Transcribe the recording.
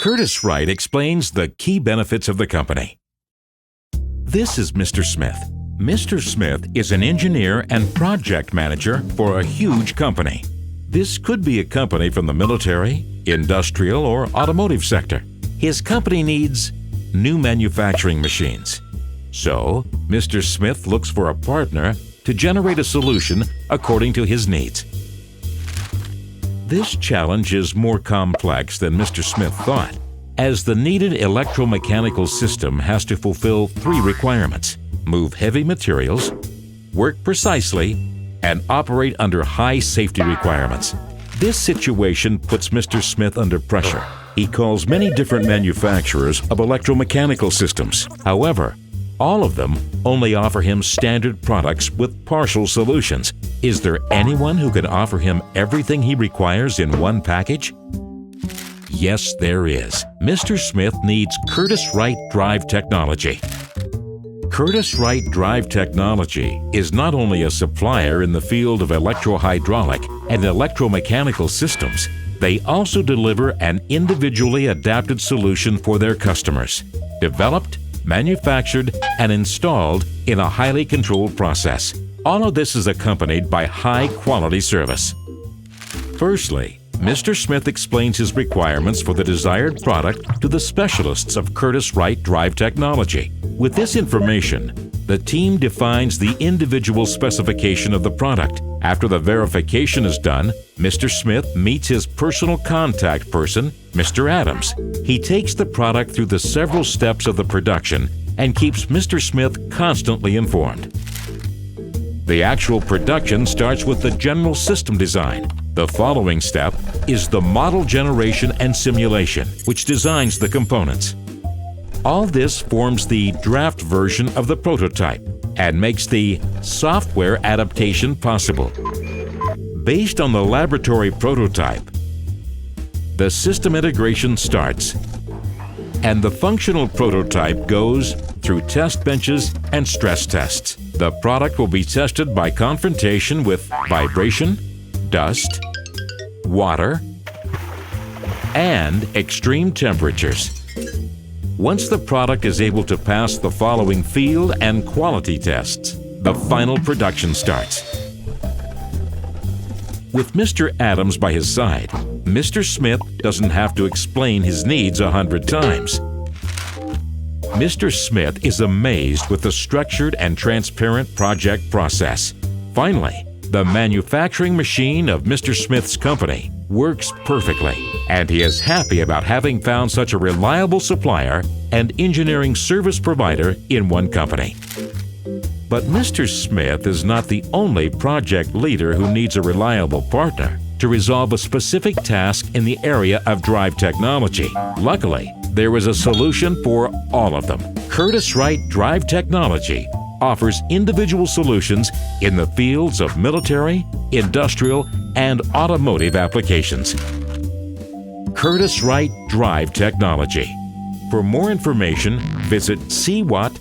Curtiss-Wright explains the key benefits of the company. This is Mr. Smith. Mr. Smith is an engineer and project manager for a huge company. This could be a company from the military, industrial, or automotive sector. His company needs new manufacturing machines. So, Mr. Smith looks for a partner to generate a solution according to his needs. This challenge is more complex than Mr. Smith thought, as the needed electromechanical system has to fulfill 3 requirements: move heavy materials, work precisely, and operate under high safety requirements. This situation puts Mr. Smith under pressure. He calls many different manufacturers of electromechanical systems. However, all of them only offer him standard products with partial solutions. Is there anyone who can offer him everything he requires in one package? Yes, there is. Mr. Smith needs Curtiss-Wright Drive Technology. Curtiss-Wright Drive Technology is not only a supplier in the field of electrohydraulic and electromechanical systems, they also deliver an individually adapted solution for their customers, developed, manufactured, and installed in a highly controlled process. All of this is accompanied by high-quality service. Firstly, Mr. Smith explains his requirements for the desired product to the specialists of Curtiss-Wright Drive Technology. With this information, the team defines the individual specification of the product. After the verification is done, Mr. Smith meets his personal contact person, Mr. Adams. He takes the product through the several steps of the production and keeps Mr. Smith constantly informed. The actual production starts with the general system design. The following step is the model generation and simulation, which designs the components. All this forms the draft version of the prototype and makes the software adaptation possible. Based on the laboratory prototype, the system integration starts, and the functional prototype goes through test benches and stress tests. The product will be tested by confrontation with vibration, dust, water, and extreme temperatures. Once the product is able to pass the following field and quality tests, the final production starts. With Mr. Adams by his side, Mr. Smith doesn't have to explain his needs 100 times. Mr. Smith is amazed with the structured and transparent project process. Finally, the manufacturing machine of Mr. Smith's company works perfectly, and he is happy about having found such a reliable supplier and engineering service provider in one company. But Mr. Smith is not the only project leader who needs a reliable partner to resolve a specific task in the area of drive technology. Luckily, there is a solution for all of them. Curtiss-Wright Drive Technology offers individual solutions in the fields of military, industrial, and automotive applications. Curtiss-Wright Drive Technology. For more information, visit cwatt.ch.